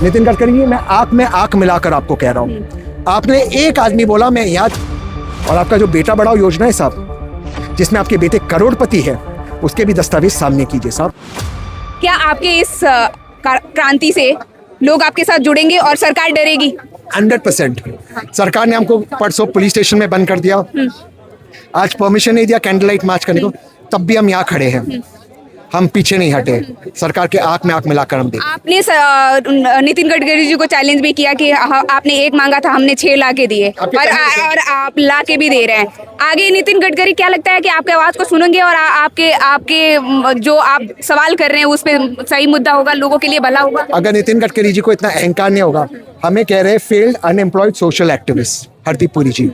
नितिन गडकरी जी, मैं आंख में आंख मिलाकर आपको कह रहा हूँ, आपने एक आदमी बोला मैं यहाँ, और आपका जो बेटा बढ़ाओ योजना है साहब, जिसमें आपके बेटे करोड़पति है, उसके भी दस्तावेज सामने कीजिए साहब। क्या आपके इस क्रांति से लोग आपके साथ जुड़ेंगे और सरकार डरेगी? 100%। सरकार ने हमको परसों पुलिस स्टेशन में बंद कर दिया, आज परमिशन नहीं दिया कैंडल लाइट मार्च करने को, तब भी हम यहाँ खड़े हैं, हम पीछे नहीं हटे। सरकार के आंख में आंख मिलाकर हम देखें। आपने नितिन गडकरी जी को चैलेंज भी किया कि आपने एक मांगा था, हमने 6 ला के दिए, और आप ला के भी दे रहे हैं। आगे नितिन गडकरी, क्या लगता है कि आपके आवाज को सुनेंगे और आपके जो आप सवाल कर रहे हैं उस पर सही मुद्दा होगा, लोगों के लिए भला होगा? अगर नितिन गडकरी जी को इतना अहंकार नहीं होगा, हमें कह रहे हैं failed unemployed social activist Hardeep Puri ji,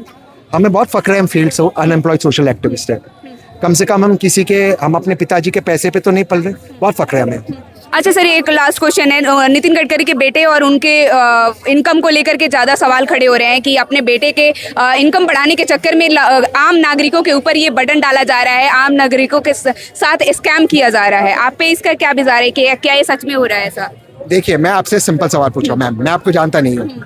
हमें बहुत फक्र है हम फेल्ड अनएम्प्लॉयड सोशल एक्टिविस्ट है। कम से कम हम अपने पिताजी के पैसे पे तो नहीं पल रहे, बहुत फक्र है हमें। अच्छा सर, एक लास्ट क्वेश्चन है। नितिन गडकरी के बेटे और उनके इनकम को लेकर के ज़्यादा सवाल खड़े हो रहे हैं कि अपने बेटे के इनकम बढ़ाने के चक्कर में आम नागरिकों के ऊपर ये बटन डाला जा रहा है, आम नागरिकों के साथ स्कैम किया जा रहा है। आप पे इसका क्या विचार है कि क्या ये सच में हो रहा है ऐसा? देखिए, मैं आपसे सिंपल सवाल पूछ रहा हूँ मैम, मैं आपको जानता नहीं हूँ,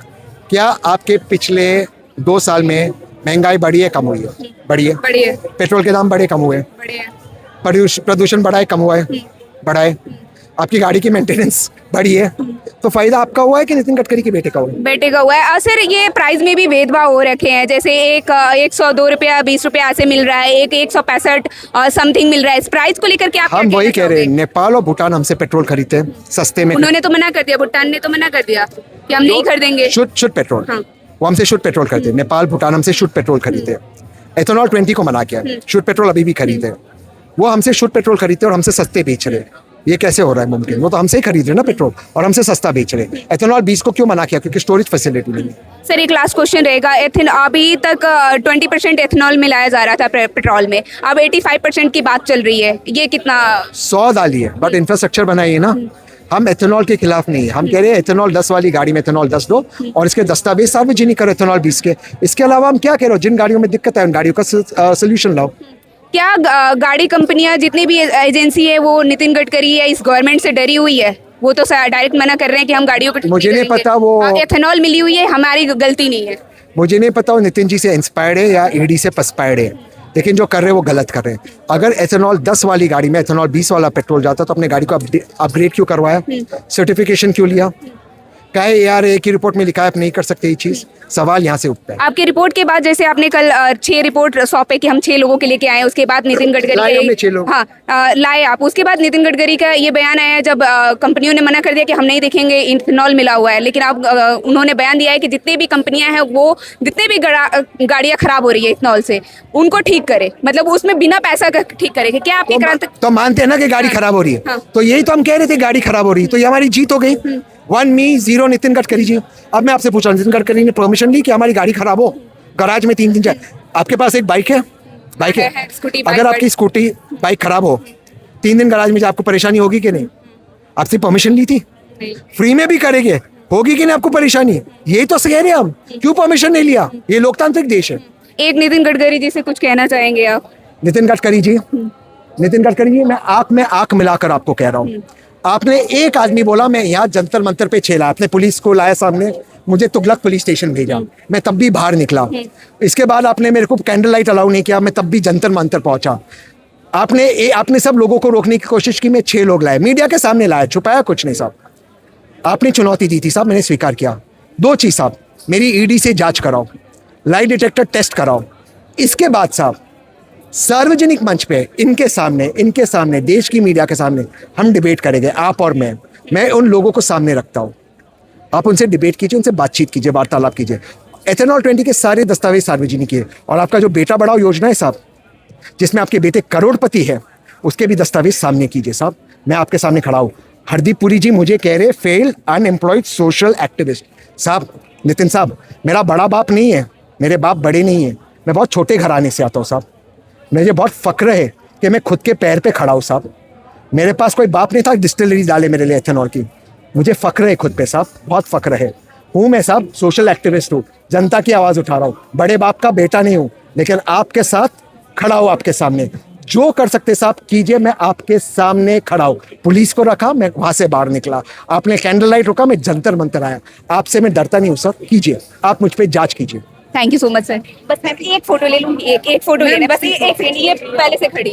क्या आपके पिछले 2 साल में महंगाई बढ़ी है कम हुई है? बढ़ी है। पेट्रोल के दाम बढ़े कम हुए? प्रदूषण बढ़ा है कम हुआ है? बढ़ा है। आपकी गाड़ी की मेंटेनेंस बढ़ी है, तो फायदा आपका हुआ है कि नितिन गडकरी के बेटे का हुआ है? बेटे का हुआ है। सर, ये प्राइस में भी भेदभाव हो रखे हैं, जैसे एक 102 रुपया 20 रुपया ऐसे मिल रहा है, एक 165 समथिंग मिल रहा है। इस प्राइस को लेकर के आप हम वही कह रहे हैं, नेपाल और भूटान हमसे पेट्रोल खरीदते हैं सस्ते में। उन्होंने तो मना कर दिया, भूटान ने तो मना कर दिया कि हम नहीं खरीदेंगे शुद्ध पेट्रोल। वो हमसे शुद्ध पेट्रोल खरीदते हैं, नेपाल भूटान हमसे शुद्ध पेट्रोल खरीदते हैं। एथेनॉल 20 को मना किया, शुद्ध पेट्रोल अभी भी खरीदते हैं। वो हमसे शुद्ध पेट्रोल खरीदते और हमसे सस्ते बेच रहे हैं। ये कैसे हो रहा है मुमकिन? वो तो हमसे ही खरीद रहे हैं ना पेट्रोल, और हमसे सस्ता बेच रहे हैं। एथेनॉल 20 को क्यों मना किया? क्योंकि स्टोरेज फैसिलिटी नहीं है। सर, एक लास्ट क्वेश्चन रहेगा। अभी तक 20% एथेनॉल मिलाया जा रहा था पेट्रोल में, अब 85% की बात चल रही है। ये कितना? 100 डाली है, बट इंफ्रास्ट्रक्चर बनाइए ना। हम एथेनॉल के खिलाफ नहीं है, हम कह रहे हैं एथेनॉल 10 वाली गाड़ी में एथेनॉल 10 दो और इसके दस्तावेज सार्वजनिक करो एथेनॉल 20 के। इसके अलावा हम क्या कह रहे हो, जिन गाड़ियों में दिक्कत है उन गाड़ियों का सोल्यूशन लाओ। क्या गाड़ी कंपनियां जितनी भी एजेंसी है वो नितिन गडकरी या इस गवर्नमेंट से डरी हुई है? वो तो डायरेक्ट मना कर रहे हैं कि हम गाड़ियों को मुझे नहीं पता, वो एथेनॉल मिली हुई है, हमारी गलती नहीं है। मुझे नहीं पता वो नितिन जी से इंस्पायर्ड है या ईडी से पस्पायर्ड है, लेकिन जो कर रहे हैं वो गलत कर रहे हैं। अगर एथेनॉल 10 वाली गाड़ी में एथेनॉल 20 वाला पेट्रोल जाता तो अपने गाड़ी को अपग्रेड क्यों करवाया? सर्टिफिकेशन क्यों लिया? क्या है यार, एक ही रिपोर्ट में लिखा है आप नहीं कर सकते ये चीज? सवाल यहाँ से उठता है। आपकी रिपोर्ट के बाद, जैसे आपने कल 6 रिपोर्ट सौंपे कि हम 6 लोगों के लेके आए, उसके बाद नितिन गडकरी लाए आप, उसके बाद नितिन गडकरी का ये बयान आया जब कंपनियों ने मना कर दिया कि हम नहीं देखेंगे इथेनॉल मिला हुआ है, लेकिन अब उन्होंने बयान दिया है कि जितनी भी कंपनियां हैं वो जितने भी गाड़ियां खराब हो रही है इथेनॉल से उनको ठीक करे, मतलब उसमें बिना पैसा का ठीक करेंगे। क्या आपकी क्रांति? तो मानते हैं ना कि गाड़ी खराब हो रही है, तो यही तो हम कह रहे थे, गाड़ी खराब हो रही है, तो ये हमारी जीत हो गई। 1 मी 0 नितिन गडकरी जी। अब मैं आपसे पूछ रहा हूँ, नितिन गडकरी ने परमिशन ली कि हमारी गाड़ी खराब हो? गराज में 3 दिन जाए। आपके पास एक बाइक है, अगर आपकी स्कूटी बाइक खराब हो 3 दिन गराज में, आपको परेशानी होगी कि नहीं? आपसे परमिशन ली थी? फ्री में भी करेंगे, होगी कि नहीं आपको परेशानी? यही तो कह रहे हैं हम, क्यों परमिशन नहीं लिया? ये लोकतांत्रिक देश है। एक नितिन गडकरी जी से कुछ कहना चाहेंगे आप? नितिन गडकरी जी, मैं आंख में आंख मिलाकर आपको कह रहा हूँ, आपने एक आदमी बोला मैं यहाँ जंतर मंतर पे छेला, आपने पुलिस को लाया सामने, मुझे तुगलक पुलिस स्टेशन भेजा, मैं तब भी बाहर निकला। इसके बाद आपने मेरे को कैंडल लाइट अलाउ नहीं किया, मैं तब भी जंतर मंतर पहुंचा। आपने सब लोगों को रोकने की कोशिश की, मैं 6 लोग लाए, मीडिया के सामने लाया, छुपाया कुछ नहीं साहब। आपने चुनौती दी थी साहब, मैंने स्वीकार किया। 2 चीज साहब, मेरी ईडी से जांच कराओ, लाई डिटेक्टर टेस्ट कराओ। इसके बाद साहब सार्वजनिक मंच पे इनके सामने देश की मीडिया के सामने हम डिबेट करेंगे, आप और मैं उन लोगों को सामने रखता हूँ। आप उनसे डिबेट कीजिए, उनसे बातचीत कीजिए, वार्तालाप कीजिए। एथेनॉल 20 के सारे दस्तावेज सार्वजनिक किए, और आपका जो बेटा बढ़ाओ योजना है साहब, जिसमें आपके बेटे करोड़पति है, उसके भी दस्तावेज सामने कीजिए साहब। मैं आपके सामने खड़ा हूँ। हरदीप पुरी जी मुझे कह रहे फेल्ड अनएम्प्लॉयड सोशल एक्टिविस्ट। साहब, नितिन साहब, मेरा बड़ा बाप नहीं है, मेरे बाप बड़े नहीं है, मैं बहुत छोटे घराने से आता हूँ साहब। मुझे बहुत फक्र है कि मैं खुद के पैर पे खड़ा हूँ साहब। मेरे पास कोई बाप नहीं था डिस्टिलरी डाले मेरे लिए एथेनॉल की। मुझे फक्र है खुद पे साहब, बहुत फक्र है। हूँ मैं साहब सोशल एक्टिविस्ट हूँ, जनता की आवाज़ उठा रहा हूँ, बड़े बाप का बेटा नहीं हूँ, लेकिन आपके साथ खड़ा हूँ, आपके सामने। जो कर सकते साहब कीजिए, मैं आपके सामने खड़ा हूँ। पुलिस को रखा, मैं वहां से बाहर निकला, आपने कैंडल लाइट रोका, मैं जंतर मंतर आया। आपसे मैं डरता नहीं हूँ सर, कीजिए, आप मुझ पर जांच कीजिए। Thank you so much sir. बस मैं एक फोटो ले लूँ, एक फोटो लेने, बस एक सेकंड, ये पहले से खड़ी है।